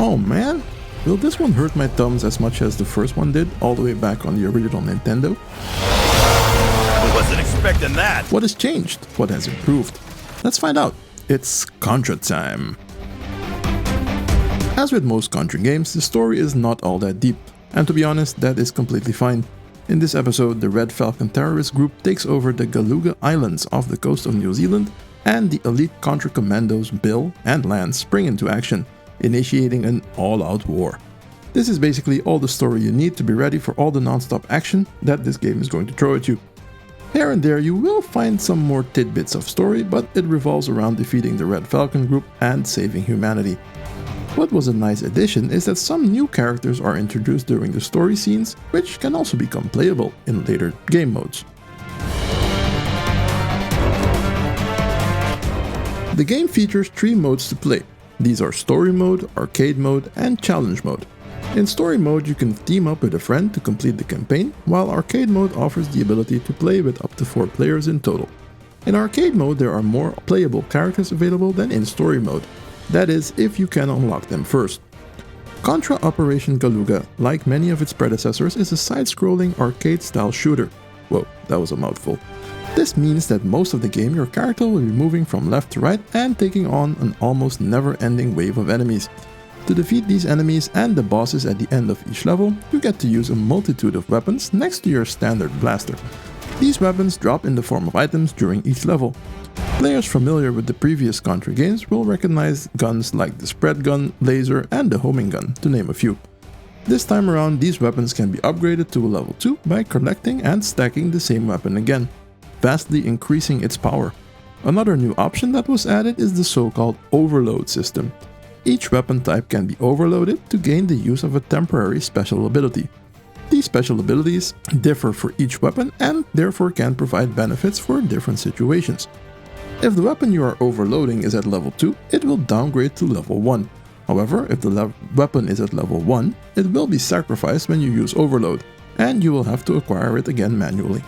Oh man, will this one hurt my thumbs as much as the first one did all the way back on the original Nintendo? I wasn't expecting that! What has changed? What has improved? Let's find out. It's Contra time. As with most Contra games, the story is not all that deep, and to be honest, that is completely fine. In this episode, the Red Falcon terrorist group takes over the Galuga Islands off the coast of New Zealand, and the elite Contra commandos Bill and Lance spring into action, initiating an all-out war. This is basically all the story you need to be ready for all the non-stop action that this game is going to throw at you. Here and there you will find some more tidbits of story, but it revolves around defeating the Red Falcon group and saving humanity. What was a nice addition is that some new characters are introduced during the story scenes, which can also become playable in later game modes. The game features 3 modes to play. These are Story Mode, Arcade Mode, and Challenge Mode. In Story Mode you can team up with a friend to complete the campaign, while Arcade Mode offers the ability to play with up to 4 players in total. In Arcade Mode there are more playable characters available than in Story Mode. That is, if you can unlock them first. Contra Operation Galuga, like many of its predecessors, is a side-scrolling arcade-style shooter. Whoa, that was a mouthful. This means that most of the game your character will be moving from left to right and taking on an almost never-ending wave of enemies. To defeat these enemies and the bosses at the end of each level, you get to use a multitude of weapons next to your standard blaster. These weapons drop in the form of items during each level. Players familiar with the previous Contra games will recognize guns like the spread gun, laser, and the homing gun, to name a few. This time around, these weapons can be upgraded to a level 2 by collecting and stacking the same weapon again, vastly increasing its power. Another new option that was added is the so-called overload system. Each weapon type can be overloaded to gain the use of a temporary special ability. These special abilities differ for each weapon and therefore can provide benefits for different situations. If the weapon you are overloading is at level 2, it will downgrade to level 1. However, if the weapon is at level 1, it will be sacrificed when you use overload, and you will have to acquire it again manually.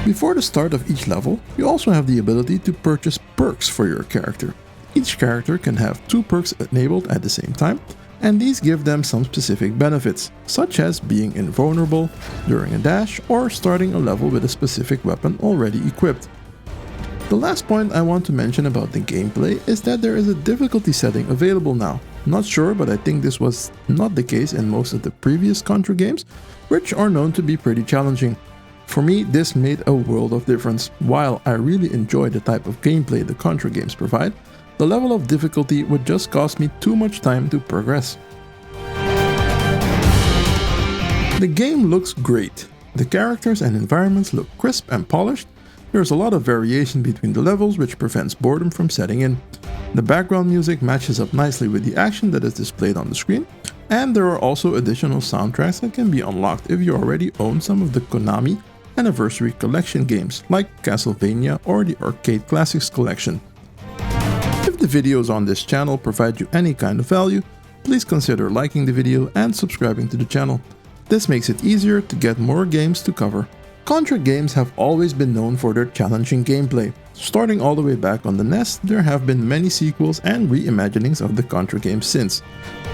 Before the start of each level, you also have the ability to purchase perks for your character. Each character can have 2 perks enabled at the same time, and these give them some specific benefits, such as being invulnerable during a dash or starting a level with a specific weapon already equipped. The last point I want to mention about the gameplay is that there is a difficulty setting available now. Not sure, but I think this was not the case in most of the previous Contra games, which are known to be pretty challenging. For me, this made a world of difference. While I really enjoy the type of gameplay the Contra games provide, the level of difficulty would just cost me too much time to progress. The game looks great. The characters and environments look crisp and polished. There's a lot of variation between the levels, which prevents boredom from setting in. The background music matches up nicely with the action that is displayed on the screen, and there are also additional soundtracks that can be unlocked if you already own some of the Konami Anniversary Collection games like Castlevania or the Arcade Classics Collection. If the videos on this channel provide you any kind of value, please consider liking the video and subscribing to the channel. This makes it easier to get more games to cover. Contra games have always been known for their challenging gameplay. Starting all the way back on the NES, there have been many sequels and reimaginings of the Contra games since,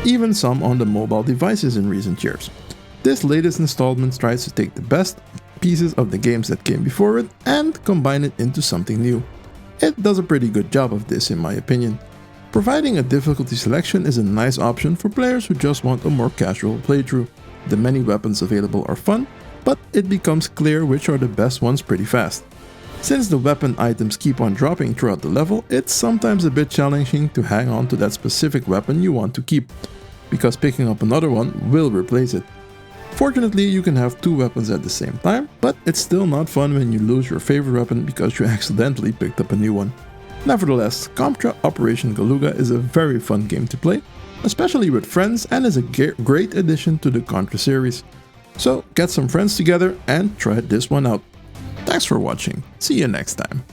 even some on the mobile devices in recent years. This latest installment tries to take the best pieces of the games that came before it and combine it into something new. It does a pretty good job of this in my opinion. Providing a difficulty selection is a nice option for players who just want a more casual playthrough. The many weapons available are fun, but it becomes clear which are the best ones pretty fast. Since the weapon items keep on dropping throughout the level, it's sometimes a bit challenging to hang on to that specific weapon you want to keep, because picking up another one will replace it. Fortunately, you can have 2 weapons at the same time, but it's still not fun when you lose your favorite weapon because you accidentally picked up a new one. Nevertheless, Contra Operation Galuga is a very fun game to play, especially with friends, and is a great addition to the Contra series. So get some friends together and try this one out. Thanks for watching, see you next time.